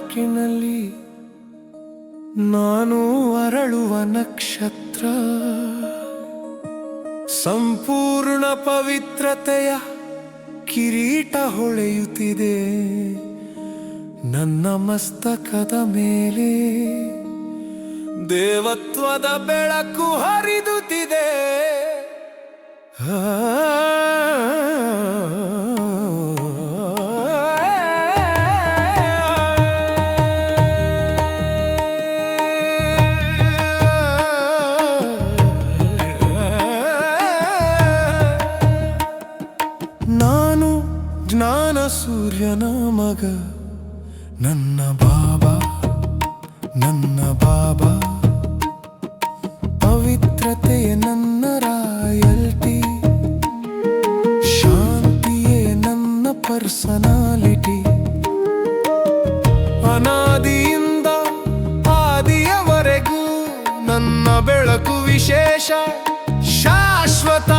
ಬೆಳಕಿನಲ್ಲಿ ನಾನು ಅರಳುವ ನಕ್ಷತ್ರ, ಸಂಪೂರ್ಣ ಪವಿತ್ರತೆಯ ಕಿರೀಟ ಹೊಳೆಯುತ್ತಿದೆ ನನ್ನ ಮಸ್ತಕದ ಮೇಲೆ. ದೇವತ್ವದ ಬೆಳಕು ಹರಿದುತ್ತಿದೆ. ನಾನು ಜ್ಞಾನ ಸೂರ್ಯನ ಮಗ, ನನ್ನ ಬಾಬಾ ಪವಿತ್ರತೆಯ ನನ್ನ ರಾಯಲ್ಟಿ, ಶಾಂತಿಯೇ ನನ್ನ ಪರ್ಸನಾಲಿಟಿ. ಅನಾದಿಯಿಂದ ಆದಿಯವರೆಗೂ ನನ್ನ ಬೆಳಕು ವಿಶೇಷ, ಶಾಶ್ವತ.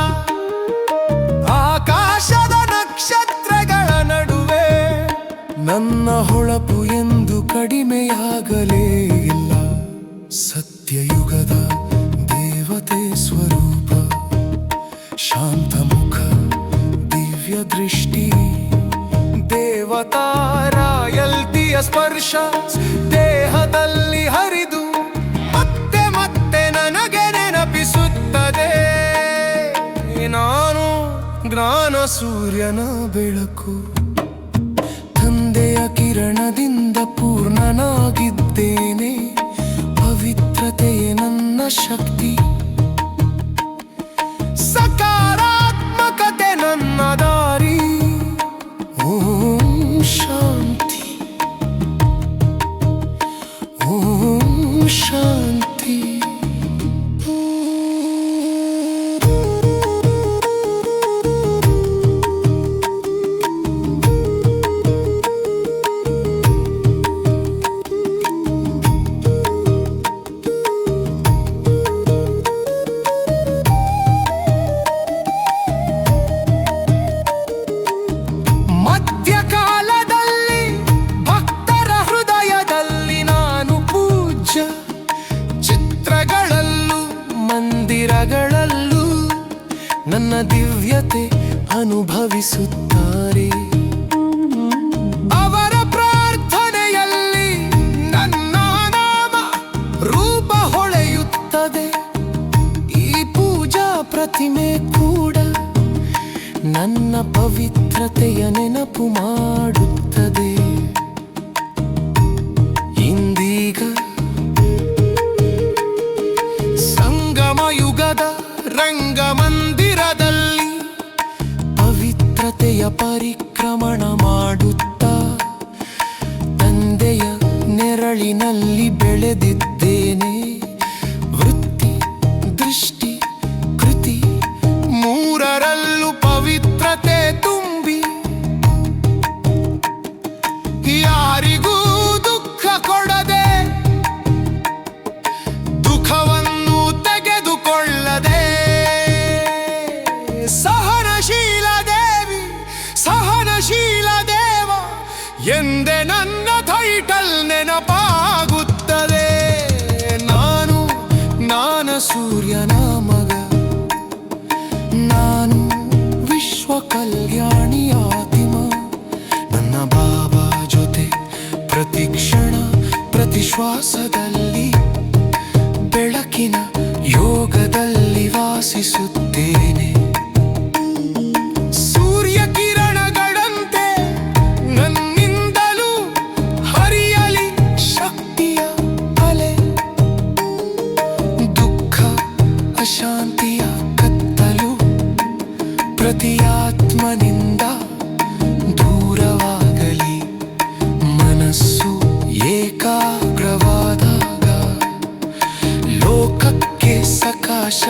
ಆಕಾಶದ ನಕ್ಷತ್ರಗಳ ನಡುವೆ ನನ್ನ ಹೊಳಪು ಎಂದು ಕಡಿಮೆಯಾಗಲೇ ಇಲ್ಲ. ಸತ್ಯಯುಗದ ದೇವತೆ ಸ್ವರೂಪ, ಶಾಂತ ಮುಖ, ದಿವ್ಯ ದೃಷ್ಟಿ, ದೇವತಾ ರಾಯಲ್ಟಿಯ ಸ್ಪರ್ಶ ದೇಹದಲ್ಲಿ ಹರಿದು ಮತ್ತೆ ಮತ್ತೆ ನನಗೆ ನೆನಪಿಸುತ್ತದೆ. ನಾನು ಜ್ಞಾನ ಸೂರ್ಯನ ಬೆಳಕು, ತಂದೆಯ ಕಿರಣದಿಂದ ಪೂರ್ಣನಾಗಿದ್ದೇನೆ. ಪವಿತ್ರತೆಯೇ ನನ್ನ ಶಕ್ತಿ, ಸಕಾರಾತ್ಮಕತೆ ನನ್ನ ದಾರಿ. ಓಂ ಶಾಂತಿ, ಓಂ ಶಾಂತಿ. ಮಂದಿರಗಳಲ್ಲೂ ನನ್ನ ದಿವ್ಯತೆ ಅನುಭವಿಸುತ್ತಾರೆ. ಅವರ ಪ್ರಾರ್ಥನೆಯಲ್ಲಿ ನನ್ನ ನಾಮ ರೂಪ ಹೊಳೆಯುತ್ತದೆ. ಈ ಪೂಜಾ ಪ್ರತಿಮೆ ಕೂಡ ನನ್ನ ಪವಿತ್ರತೆಯ ನೆನಪು ಮಾಡುತ್ತದೆ. ಇಂದೀಗ ಯುಗದ ರಂಗಮಂದಿರದಲ್ಲಿ ಪವಿತ್ರತೆಯ ಪರಿಕ್ರಮಣ ಮಾಡುತ್ತಾ ತಂದೆಯ ನೆರಳಿನಲ್ಲಿ ಬೆಳೆದಿದ್ದೇನೆ. ವೃತ್ತಿ, ದೃಷ್ಟಿ, ಕೃತಿ ಮೂರರಲ್ಲೂ ಪವಿತ್ರತೆ ತುಂಬಿ ಯಾರಿಗೂ ದುಃಖ ಕೊಡದೆ ಸಹನಶೀಲ ದೇವ ಎಂದೇ ನನ್ನ ಟೈಟಲ್ ನೆನಪಾಗುತ್ತದೆ. ನಾನು ಜ್ಞಾನ ಸೂರ್ಯನ ಮಗ, ನಾನು ವಿಶ್ವ ಕಲ್ಯಾಣಿಯ ಆತ್ಮ. ನನ್ನ ಬಾಬಾ ಜೊತೆ ಪ್ರತಿ ಕ್ಷಣ ಪ್ರತಿ ಶ್ವಾಸದಲ್ಲಿ ಬೆಳಕಿನ ಯೋಗದಲ್ಲಿ ವಾಸಿಸುತ್ತೇನೆ. ಶಾಂತಿಯ ಕತ್ತಲು ಪ್ರತಿ ಆತ್ಮನಿಂದ ದೂರವಾಗಲಿ. ಮನಸ್ಸು ಏಕಾಗ್ರವಾದಾಗ ಲೋಕಕ್ಕೆ ಸಕಾಶ